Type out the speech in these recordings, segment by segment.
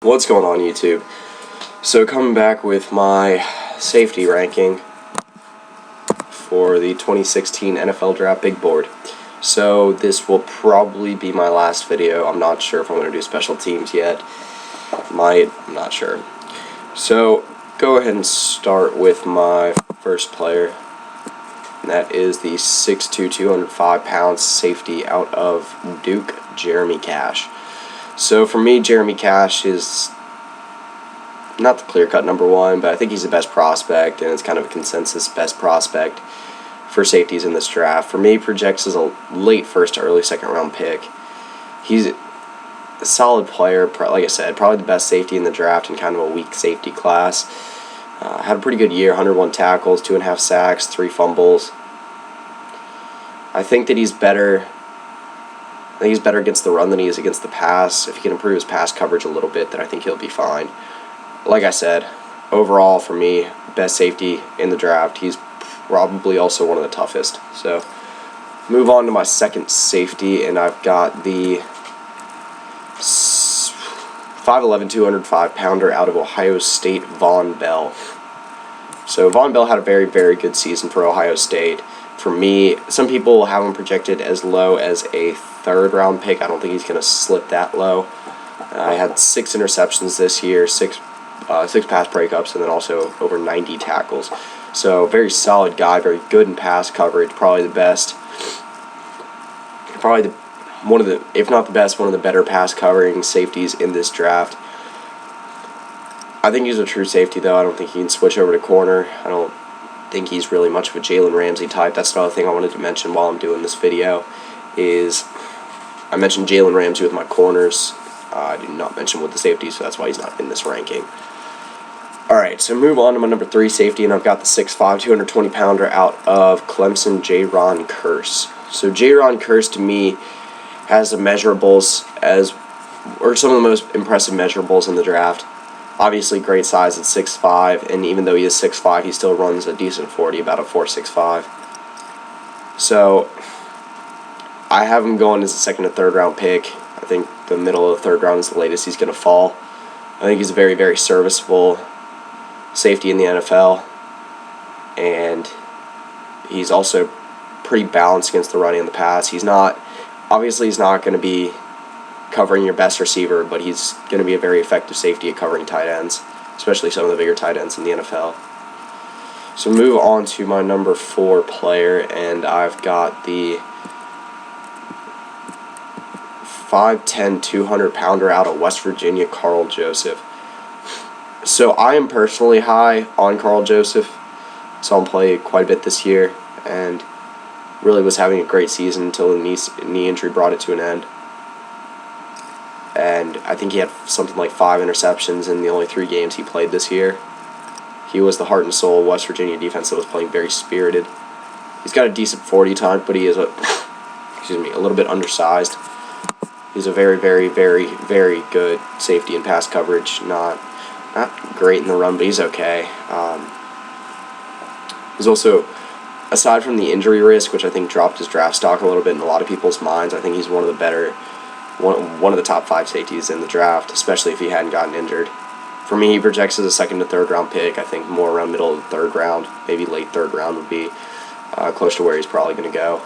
What's going on, YouTube? So coming back with my safety ranking for the 2016 NFL Draft Big Board. So this will probably be my last video. I'm not sure if I'm going to do special teams yet. I'm not sure. So go ahead and start with my first player. And that is the 6'2", 205-pound safety out of Duke, Jeremy Cash. So for me, Jeremy Cash is not the clear-cut number one, but I think he's the best prospect, and it's kind of a consensus best prospect for safeties in this draft. For me, he projects as a late first to early second round pick. He's a solid player, like I said, probably the best safety in the draft in kind of a weak safety class. Had a pretty good year, 101 tackles, 2.5 sacks, 3 fumbles. I think that he's better against the run than he is against the pass. If he can improve his pass coverage a little bit, then I think he'll be fine. Like I said, overall for me, best safety in the draft. He's probably also one of the toughest. So move on to my second safety, and I've got the 5'11", 205-pounder out of Ohio State, Von Bell. So Von Bell had a very, very good season for Ohio State. For me, some people have him projected as low as a third-round pick. I don't think he's going to slip that low. I had 6 interceptions this year, 6 pass breakups, and then also over 90 tackles. So very solid guy, very good in pass coverage, probably the best. Probably one of the, if not the best, one of the better pass covering safeties in this draft. I think he's a true safety, though. I don't think he can switch over to corner. I don't think he's really much of a Jalen Ramsey type. That's another thing I wanted to mention while I'm doing this video, is I mentioned Jalen Ramsey with my corners. I did not mention with the safety, so that's why he's not in this ranking. Alright, so move on to my number 3 safety, and I've got the 6'5", 220-pounder out of Clemson, Jayron Kearse. So Jayron Kearse, to me, has the measurables or some of the most impressive measurables in the draft. Obviously, great size at 6'5", and even though he is 6'5", he still runs a decent 40, about a 4.65. So I have him going as a second or third round pick. I think the middle of the third round is the latest he's going to fall. I think he's a very, very serviceable safety in the NFL, and he's also pretty balanced against the running and the pass. He's not going to be covering your best receiver, but he's going to be a very effective safety at covering tight ends, especially some of the bigger tight ends in the NFL. So move on to my number 4 player, and I've got the 5'10", 200-pounder out of West Virginia, Karl Joseph. So I am personally high on Karl Joseph. Saw him play quite a bit this year, and really was having a great season until the knee injury brought it to an end. And I think he had something like 5 interceptions in the only 3 games he played this year. He was the heart and soul of West Virginia defense that was playing very spirited. He's got a decent 40 time, but he is a little bit undersized. He's a very, very, very, very good safety and pass coverage. Not great in the run, but he's okay. He's also, aside from the injury risk, which I think dropped his draft stock a little bit in a lot of people's minds, I think he's one of the better, one of the top 5 safeties in the draft, especially if he hadn't gotten injured. For me, he projects as a second to third round pick. I think more around middle of the third round, maybe late third round would be close to where he's probably going to go.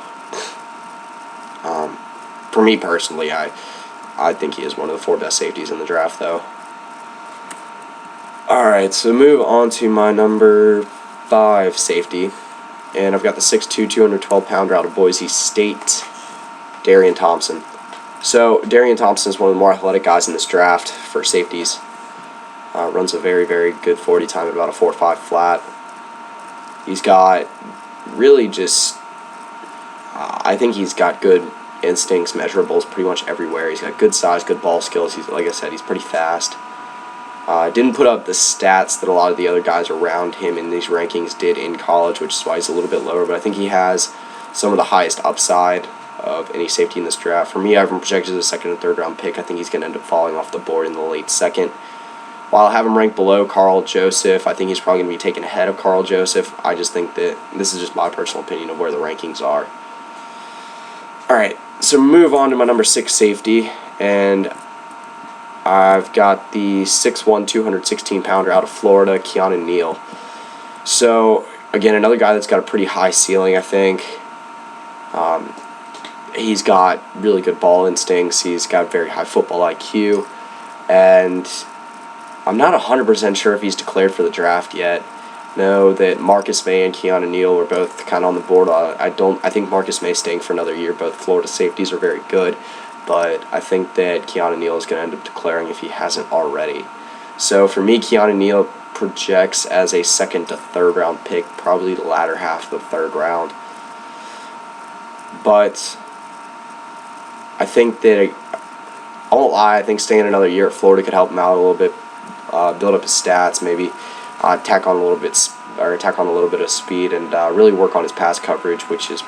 For me personally, I think he is one of the 4 best safeties in the draft, though. Alright, so move on to my number 5 safety, and I've got the 6'2", 212-pounder out of Boise State, Darian Thompson. So Darian Thompson is one of the more athletic guys in this draft for safeties. Runs a very, very good 40 time at about a 4.5 flat. He's got really just, I think he's got good instincts, measurables pretty much everywhere. He's got good size, good ball skills. He's, like I said, he's pretty fast. Didn't put up the stats that a lot of the other guys around him in these rankings did in college, which is why he's a little bit lower, but I think he has some of the highest upside of any safety in this draft. For me, I have him projected as a second and third round pick. I think he's going to end up falling off the board in the late second. While I have him ranked below Karl Joseph, I think he's probably going to be taken ahead of Karl Joseph. I just think that this is just my personal opinion of where the rankings are. Alright, so move on to my number 6 safety, and I've got the 6'1", 216-pounder out of Florida, Keanu Neal. So, again, another guy that's got a pretty high ceiling, I think. He's got really good ball instincts. He's got very high football IQ. And I'm not 100% sure if he's declared for the draft yet. Know that Marcus May and Keanu Neal were both kind of on the board. I think Marcus May staying for another year. Both Florida safeties are very good, but I think that Keanu Neal is going to end up declaring if he hasn't already. So for me, Keanu Neal projects as a 2nd to 3rd round pick, probably the latter half of the 3rd round. But I think that I won't lie. I think staying another year at Florida could help him out a little bit, build up his stats, maybe. Tack on a little bit of speed, and really work on his pass coverage, which is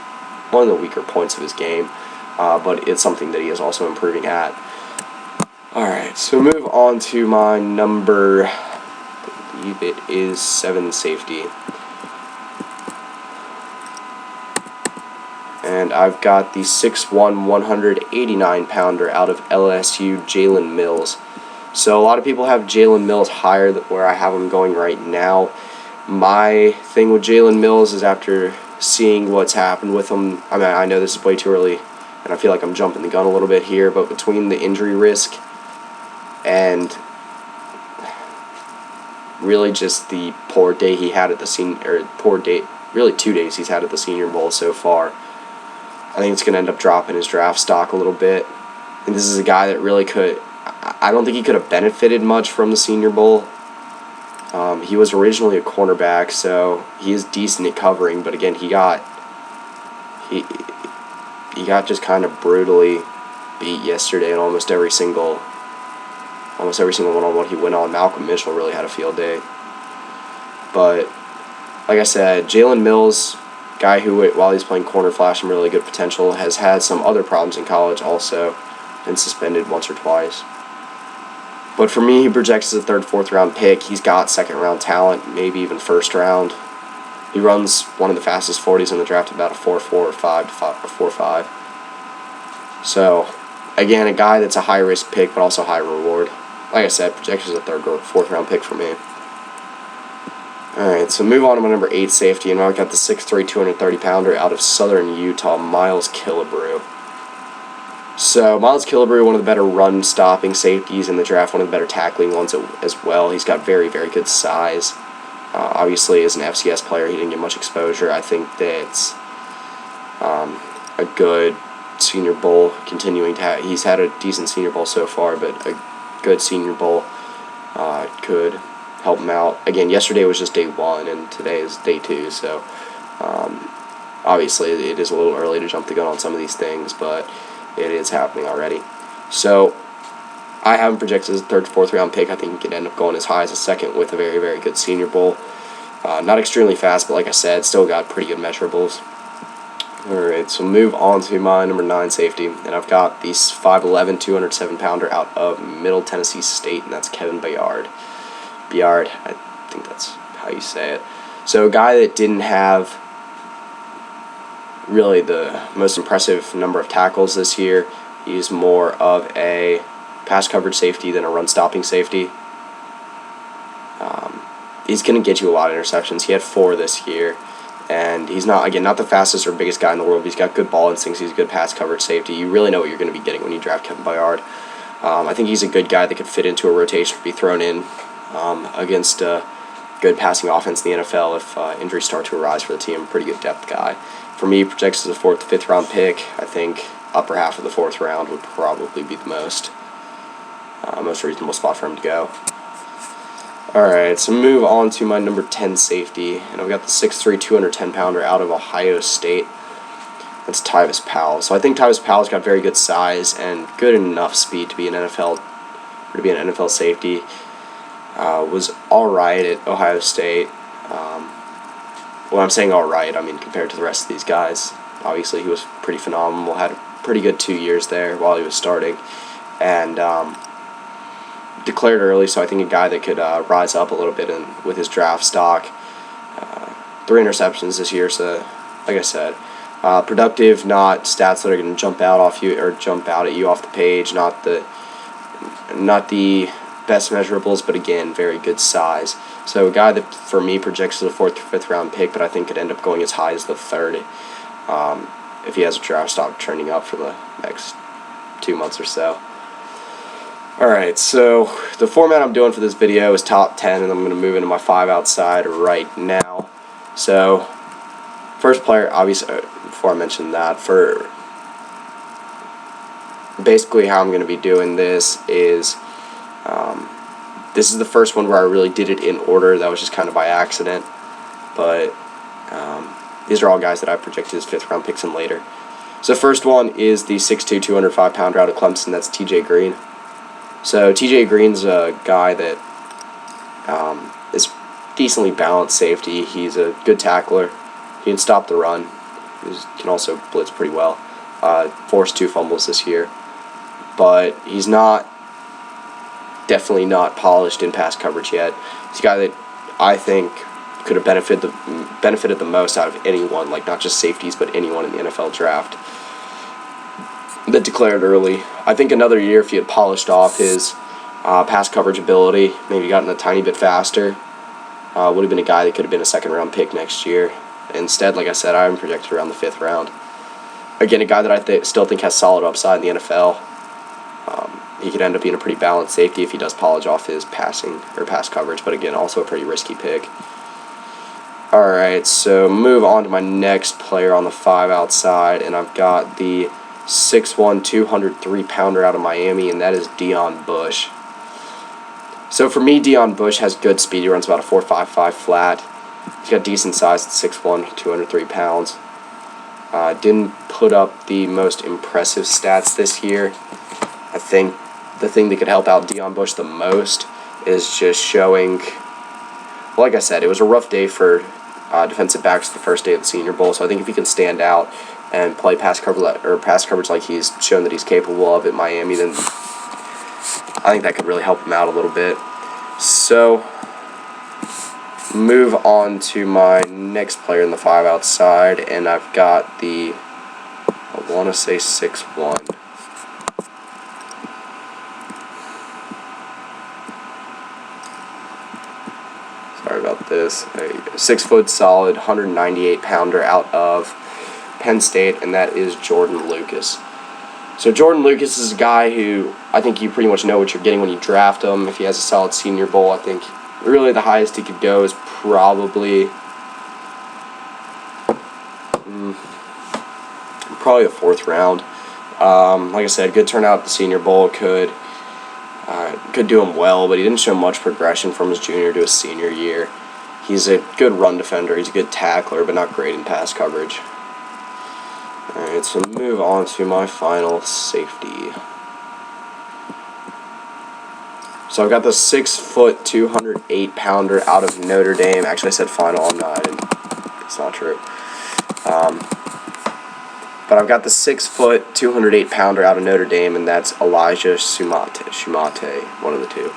one of the weaker points of his game, but it's something that he is also improving at. Alright, so move on to my number, I believe it is 7 safety. And I've got the 6'1", 189-pounder out of LSU, Jalen Mills. So a lot of people have Jalen Mills higher than where I have him going right now. My thing with Jalen Mills is after seeing what's happened with him, I mean, I know this is way too early, and I feel like I'm jumping the gun a little bit here, but between the injury risk and really just the poor day he had at the really 2 days he's had at the Senior Bowl so far, I think it's going to end up dropping his draft stock a little bit. And this is a guy that really I don't think he could have benefited much from the Senior Bowl. He was originally a cornerback, so he is decent at covering, but again, he got just kind of brutally beat yesterday in almost every single one-on-one he went on. Malcolm Mitchell really had a field day. But like I said, Jalen Mills, guy who, while he's playing corner, flashed some really good potential, has had some other problems in college also, been suspended once or twice. But for me, he projects as a 3rd, 4th round pick. He's got 2nd round talent, maybe even 1st round. He runs one of the fastest 40s in the draft, about a 4.4 or 4.5. So, again, a guy that's a high risk pick, but also high reward. Like I said, projects as a 3rd or 4th round pick for me. Alright, so move on to my number 8 safety, and I've got the 6'3", 230-pounder out of Southern Utah, Miles Killebrew. So, Miles Killebrew, one of the better run-stopping safeties in the draft, one of the better tackling ones as well. He's got very, very good size. Obviously, as an FCS player, he didn't get much exposure. I think that's a good Senior Bowl, continuing to have. He's had a decent Senior Bowl so far, but a good Senior Bowl could help him out. Again, yesterday was just day 1, and today is day 2, so obviously it is a little early to jump the gun on some of these things, but it is happening already. So I have him projected as a 3rd, 4th round pick. I think he could end up going as high as a 2nd with a very, very good Senior Bowl. Not extremely fast, but like I said, still got pretty good measurables. Alright, so move on to my number 9 safety, and I've got the 5'11", 207-pounder out of Middle Tennessee State, and that's Kevin Byard. Byard, I think that's how you say it. So a guy that didn't have really the most impressive number of tackles this year. He's more of a pass coverage safety than a run-stopping safety. He's going to get you a lot of interceptions. He had 4 this year. And he's not the fastest or biggest guy in the world. But he's got good ball instincts. He's a good pass coverage safety. You really know what you're going to be getting when you draft Kevin Byard. I think he's a good guy that could fit into a rotation, be thrown in against a good passing offense in the NFL if injuries start to arise for the team. Pretty good depth guy. For me, projects as a 4th to 5th round pick. I think upper half of the 4th round would probably be the most reasonable spot for him to go. Alright, so move on to my number 10 safety, and I've got the 6'3", 210-pounder out of Ohio State. That's Tyvis Powell. So I think Tyvis Powell's got very good size and good enough speed to be an NFL safety. Was alright at Ohio State. When I'm saying alright, I mean compared to the rest of these guys. Obviously, he was pretty phenomenal. Had a pretty good 2 years there while he was starting, and declared early, so I think a guy that could rise up a little bit with his draft stock. 3 interceptions this year, so like I said, productive, not stats that are going to jump out at you off the page, not not the best measurables, but again, very good size. So a guy that for me projects as a 4th or 5th round pick, but I think could end up going as high as the 3rd if he has a draft stock trending up for the next 2 months or so. Alright, so the format I'm doing for this video is top 10, and I'm going to move into my 5 outside right now. So, first player, obviously, before I mention that, for basically how I'm going to be doing this is, this is the first one where I really did it in order. That was just kind of by accident, but these are all guys that I projected as 5th round picks and later. So first one is the 6'2", 205-pounder out of Clemson. That's TJ Green. So TJ Green's a guy that is decently balanced safety. He's a good tackler. He can stop the run. He can also blitz pretty well. Forced 2 fumbles this year. But he's definitely not polished in pass coverage yet. He's a guy that I think could have benefited the most out of anyone, like not just safeties, but anyone in the NFL draft that declared early. I think another year, if he had polished off his pass coverage ability, maybe gotten a tiny bit faster, would have been a guy that could have been a 2nd round pick next year. Instead, like I said, I'm projected around the 5th round. Again, a guy that I still think has solid upside in the NFL. He could end up being a pretty balanced safety if he does polish off his passing or pass coverage, but again, also a pretty risky pick. Alright, so move on to my next player on the 5 outside, and I've got the 6'1", 203-pounder out of Miami, and that is Deon Bush. So for me, Deon Bush has good speed. He runs about a 4.55 flat. He's got decent size at 6'1", 203 pounds. Didn't put up the most impressive stats this year. I think the thing that could help out Deon Bush the most is just showing, well, like I said, it was a rough day for defensive backs the first day of the Senior Bowl, so I think if he can stand out and play pass coverage like he's shown that he's capable of at Miami, then I think that could really help him out a little bit. So, move on to my next player in the 5 outside, and I've got the, I want to say 6'1". Sorry about this. A 6 foot solid, 198-pounder out of Penn State, and that is Jordan Lucas. So Jordan Lucas is a guy who I think you pretty much know what you're getting when you draft him. If he has a solid Senior Bowl, I think really the highest he could go is probably the 4th round. Like I said, good turnout at the Senior Bowl, could do him well, but he didn't show much progression from his junior to his senior year. He's a good run defender. He's a good tackler, but not great in pass coverage. Alright, so move on to my final safety. So I've got the 6 foot, 208-pounder out of Notre Dame. Actually, I said final. I'm not. It's not true. But I've got the 6 foot, 208-pounder out of Notre Dame, and that's Elijah Shumate, one of the two.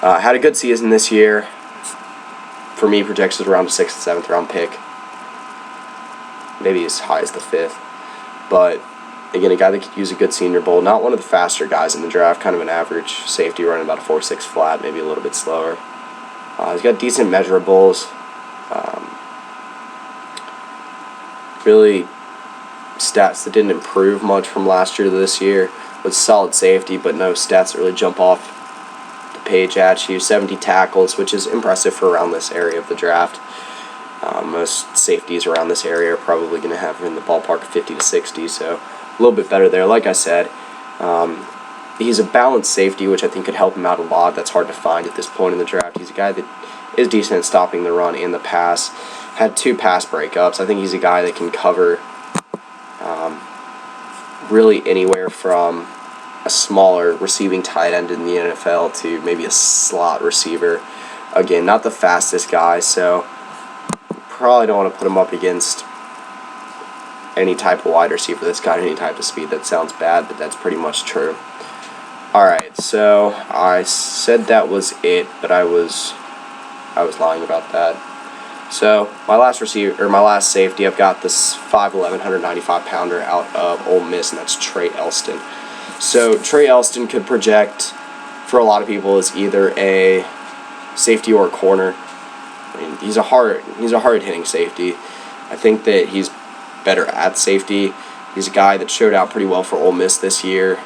Had a good season this year. For me, projections around a 6th and 7th round pick. Maybe as high as the 5th. But again, a guy that could use a good Senior Bowl. Not one of the faster guys in the draft. Kind of an average safety, running about a 4.6 flat, maybe a little bit slower. He's got decent measurables. Really, stats that didn't improve much from last year to this year. Was solid safety, but no stats that really jump off the page at you. 70 tackles, which is impressive for around this area of the draft. Most safeties around this area are probably going to have in the ballpark of 50 to 60, so a little bit better there. Like I said, he's a balanced safety, which I think could help him out a lot. That's hard to find at this point in the draft. He's a guy that is decent at stopping the run and the pass. Had 2 pass breakups. I think he's a guy that can cover really anywhere from a smaller receiving tight end in the NFL to maybe a slot receiver. Again, not the fastest guy, so probably don't want to put him up against any type of wide receiver that's got any type of speed. That sounds bad, but that's pretty much true. Alright, so I said that was it, but I was lying about that. So my last safety, I've got this 5'11", 195-pounder out of Ole Miss, and that's Trey Elston. So Trey Elston could project for a lot of people is either a safety or a corner. I mean, he's a hard hitting safety. I think that he's better at safety. He's a guy that showed out pretty well for Ole Miss this year.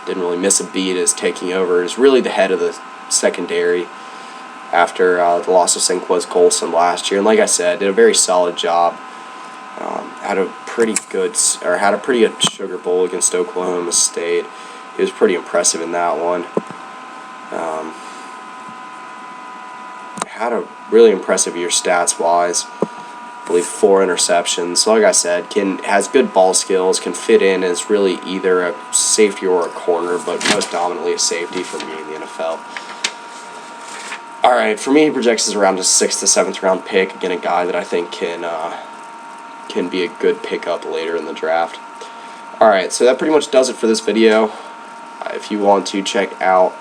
Didn't really miss a beat as taking over. Is really the head of the secondary after the loss of Senquez Colson last year. And like I said, did a very solid job. Had a pretty good Sugar Bowl against Oklahoma State. He was pretty impressive in that one. Had a really impressive year stats-wise. I believe 4 interceptions. So like I said, has good ball skills, can fit in as really either a safety or a corner, but most dominantly a safety for me in the NFL. All right, for me, he projects as around a 6th to 7th round pick. Again, a guy that I think can be a good pickup later in the draft. All right, so that pretty much does it for this video. If you want to check out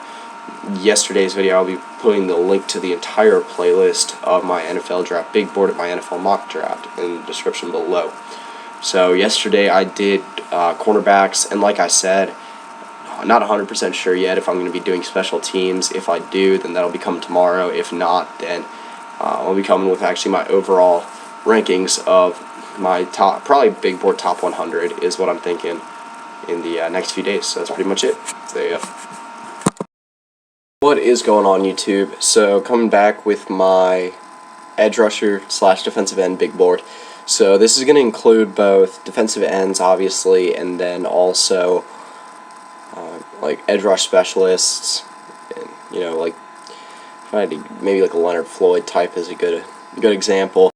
yesterday's video, I'll be putting the link to the entire playlist of my NFL draft big board at my NFL mock draft in the description below. So yesterday I did cornerbacks, and like I said, I'm not 100% sure yet if I'm going to be doing special teams. If I do, then that'll be coming tomorrow. If not, then I'll be coming with actually my overall rankings of my top, probably big board top 100 is what I'm thinking in the next few days. So that's pretty much it. There you go. What is going on, YouTube? So coming back with my edge rusher / defensive end big board. So this is going to include both defensive ends, obviously, and then also like edge rush specialists, and like if I had to, maybe like a Leonard Floyd type is a good example.